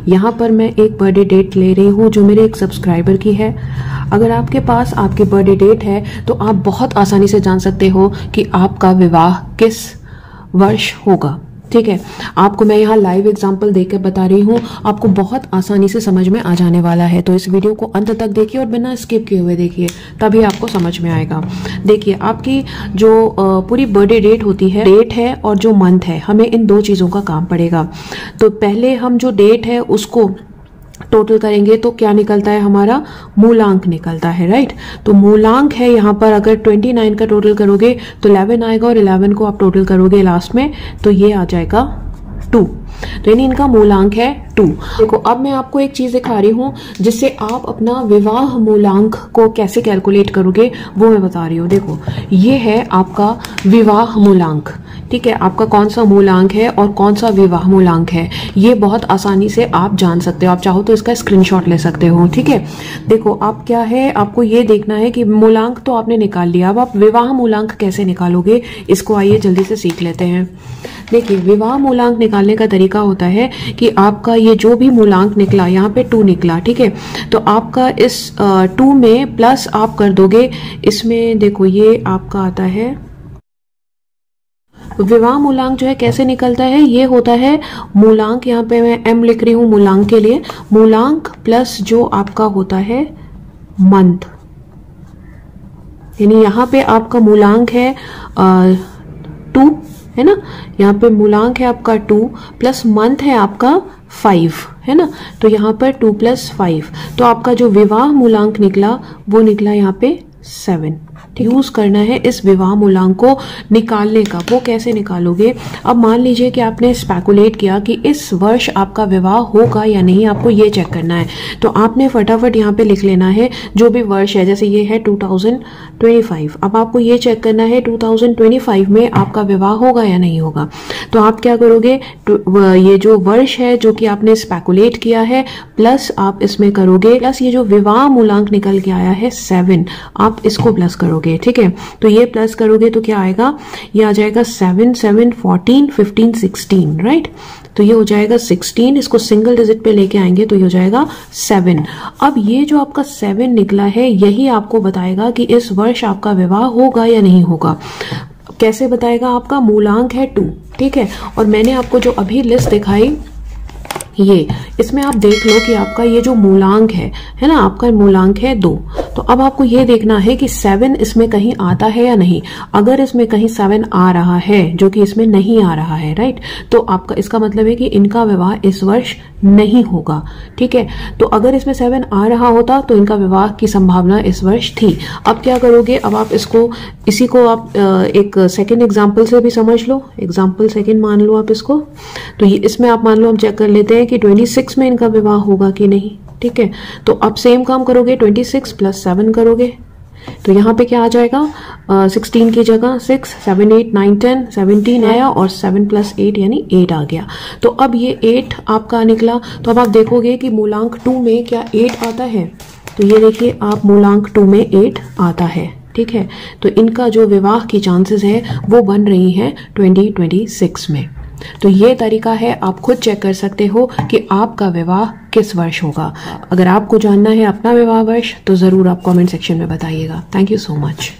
यहाँ पर मैं एक बर्थडे डेट ले रही हूँ जो मेरे एक सब्सक्राइबर की है। अगर आपके पास आपकी बर्थडे डेट है तो आप बहुत आसानी से जान सकते हो कि आपका विवाह किस वर्ष होगा। ठीक है, आपको मैं यहाँ लाइव एग्जांपल देकर बता रही हूँ, आपको बहुत आसानी से समझ में आ जाने वाला है। तो इस वीडियो को अंत तक देखिए और बिना स्किप किए हुए देखिए, तभी आपको समझ में आएगा। देखिए, आपकी जो पूरी बर्थडे डेट होती है, डेट है और जो मंथ है, हमें इन दो चीज़ों का काम पड़ेगा। तो पहले हम जो डेट है उसको टोटल करेंगे तो क्या निकलता है, हमारा मूलांक निकलता है, राइट। तो मूलांक है यहाँ पर, अगर 29 का टोटल करोगे तो 11 आएगा और 11 को आप टोटल करोगे लास्ट में तो ये आ जाएगा 2। तो यानी इनका मूलांक है 2। देखो, अब मैं आपको एक चीज दिखा रही हूँ जिससे आप अपना विवाह मूलांक को कैसे कैलकुलेट करोगे वो मैं बता रही हूँ। देखो, ये है आपका विवाह मूलांक। ठीक है, आपका कौन सा मूलांक है और कौन सा विवाह मूलांक है, ये बहुत आसानी से आप जान सकते हो। आप चाहो तो इसका स्क्रीनशॉट ले सकते हो। ठीक है, देखो, आप क्या है, आपको ये देखना है कि मूलांक तो आपने निकाल लिया, अब आप विवाह मूलांक कैसे निकालोगे, इसको आइए जल्दी से सीख लेते हैं। देखिए, विवाह मूलांक निकालने का तरीका होता है कि आपका ये जो भी मूलांक निकला, यहाँ पे 2 निकला, ठीक है, तो आपका इस 2 में प्लस आप कर दोगे इसमें। देखो, ये आपका आता है विवाह मूलांक जो है कैसे निकलता है, ये होता है मूलांक, यहाँ पे मैं m लिख रही हूँ मूलांक के लिए, मूलांक प्लस जो आपका होता है मंथ। यानी यहाँ पे आपका मूलांक है 2 है ना, यहाँ पे मूलांक है आपका 2 प्लस मंथ है आपका 5 है ना, तो यहाँ पर 2 + 5, तो आपका जो विवाह मूलांक निकला वो निकला यहाँ पे 7। यूज करना है इस विवाह मूलांक को निकालने का। वो कैसे निकालोगे, अब मान लीजिए कि आपने स्पेकुलेट किया कि इस वर्ष आपका विवाह होगा या नहीं, आपको ये चेक करना है। तो आपने फटाफट यहाँ पे लिख लेना है जो भी वर्ष है, जैसे ये है 2025। अब आपको ये चेक करना है 2025 में आपका विवाह होगा या नहीं होगा। तो आप क्या करोगे, ये जो वर्ष है जो कि आपने स्पेकुलेट किया है प्लस आप इसमें करोगे प्लस ये जो विवाह मूलांक निकल के आया है 7, आप इसको प्लस करोगे। ठीक है, तो ये प्लस करोगे तो क्या आएगा, ये आ जाएगा 7 7 14 15 16, राइट। तो ये हो जाएगा 16, इसको सिंगल डिजिट पे लेके आएंगे तो ये हो जाएगा 7। अब ये जो आपका 7 निकला है यही आपको बताएगा कि इस वर्ष आपका विवाह होगा या नहीं होगा। कैसे बताएगा, आपका मूलांक है 2, ठीक है, और मैंने आपको जो अभी लिस्ट दिखाई ये, इसमें आप देख लो कि आपका ये जो मूलांक है ना, आपका मूलांक है 2। तो अब आपको ये देखना है कि 7 इसमें कहीं आता है या नहीं। अगर इसमें कहीं 7 आ रहा है, जो कि इसमें नहीं आ रहा है, राइट, तो आपका इसका मतलब है कि इनका विवाह इस वर्ष नहीं होगा। ठीक है, तो अगर इसमें 7 आ रहा होता तो इनका विवाह की संभावना इस वर्ष थी। अब क्या करोगे, अब आप इसी को आप एक सेकेंड एग्जाम्पल से भी समझ लो, एग्जाम्पल सेकेंड मान लो आप इसको। तो ये इसमें आप मान लो, हम चेक कर लेते हैं कि 26 में इनका विवाह होगा कि नहीं। ठीक है, तो अब सेम काम करोगे, 26 + 7 करोगे तो यहाँ पे क्या आ जाएगा, 16 की जगह 6 7 8 9 10 17 आया और 7 + 8 यानी 8 आ गया। तो अब ये 8 आपका निकला। तो अब आप देखोगे कि मूलांक 2 में क्या 8 आता है। तो ये देखिए, आप मूलांक 2 में 8 आता है। ठीक है, तो इनका जो विवाह की चांसेस है वो बन रही है 2026 में। तो ये तरीका है, आप खुद चेक कर सकते हो कि आपका विवाह किस वर्ष होगा। अगर आपको जानना है अपना विवाह वर्ष तो जरूर आप कमेंट सेक्शन में बताइएगा। Thank you so much.